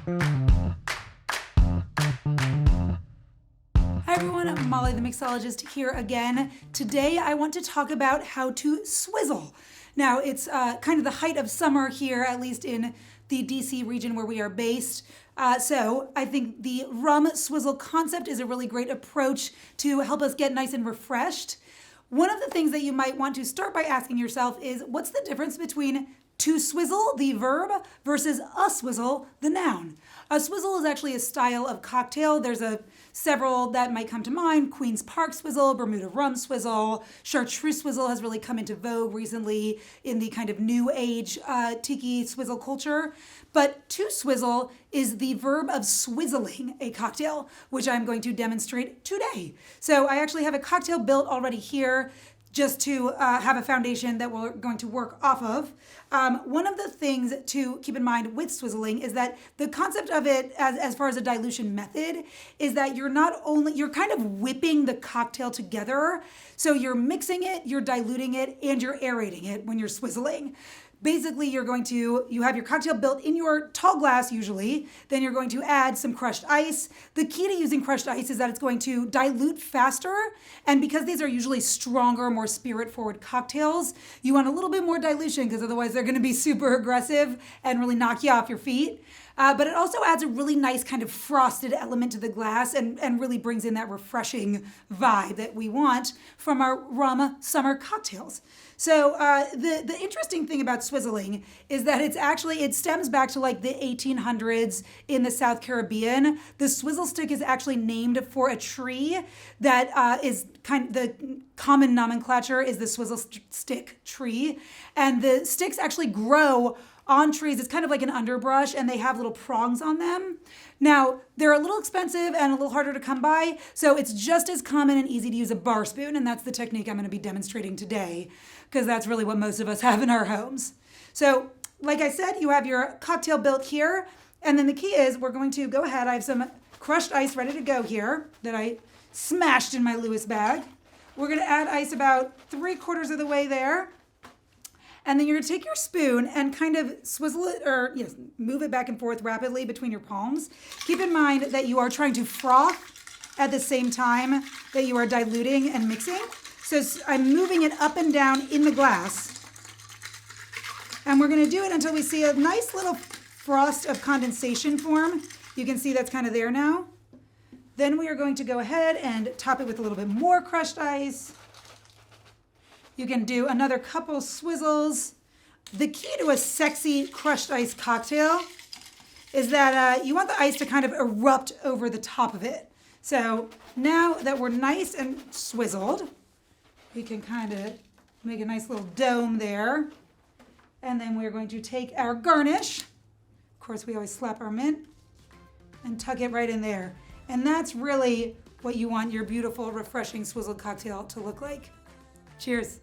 Hi everyone, I'm Molly the mixologist here again. Today I want to talk about how to swizzle. Now it's kind of the height of summer here, at least in the DC region where we are based. So I think the rum swizzle concept is a really great approach to help us get nice and refreshed. One of the things that you might want to start by asking yourself is, what's the difference between to swizzle, the verb, versus a swizzle, the noun? A swizzle is actually a style of cocktail. There's several that might come to mind: Queen's Park swizzle, Bermuda rum swizzle, chartreuse swizzle has really come into vogue recently in the kind of new age tiki swizzle culture. But to swizzle is the verb of swizzling a cocktail, which I'm going to demonstrate today. So I actually have a cocktail built already here, just to have a foundation that we're going to work off of. One of the things to keep in mind with swizzling is that the concept of it as far as a dilution method is that you're kind of whipping the cocktail together. So you're mixing it, you're diluting it, and you're aerating it when you're swizzling. Basically, you have your cocktail built in your tall glass usually, then you're going to add some crushed ice. The key to using crushed ice is that it's going to dilute faster, and because these are usually stronger, more spirit-forward cocktails, you want a little bit more dilution because otherwise they're going to be super aggressive and really knock you off your feet. But it also adds a really nice kind of frosted element to the glass and really brings in that refreshing vibe that we want from our rum summer cocktails. So the interesting thing about swizzling is that it stems back to like the 1800s in the South Caribbean. The swizzle stick is actually named for a tree that is the common nomenclature is the swizzle stick tree. And the sticks actually grow on trees. It's kind of like an underbrush, and they have little prongs on them. Now, they're a little expensive and a little harder to come by, so it's just as common and easy to use a bar spoon, and that's the technique I'm going to be demonstrating today, because that's really what most of us have in our homes. So, like I said, you have your cocktail built here, and then the key is we're going to go ahead. I have some crushed ice ready to go here that I smashed in my Lewis bag. We're going to add ice about 3/4 of the way there. And then you're gonna take your spoon and kind of swizzle it, or move it back and forth rapidly between your palms. Keep in mind that you are trying to froth at the same time that you are diluting and mixing. So I'm moving it up and down in the glass. And we're gonna do it until we see a nice little frost of condensation form. You can see that's kind of there now. Then we are going to go ahead and top it with a little bit more crushed ice. You can do another couple swizzles. The key to a sexy crushed ice cocktail is that you want the ice to kind of erupt over the top of it. So now that we're nice and swizzled, we can kind of make a nice little dome there. And then we're going to take our garnish. Of course, we always slap our mint and tuck it right in there. And that's really what you want your beautiful, refreshing swizzled cocktail to look like. Cheers.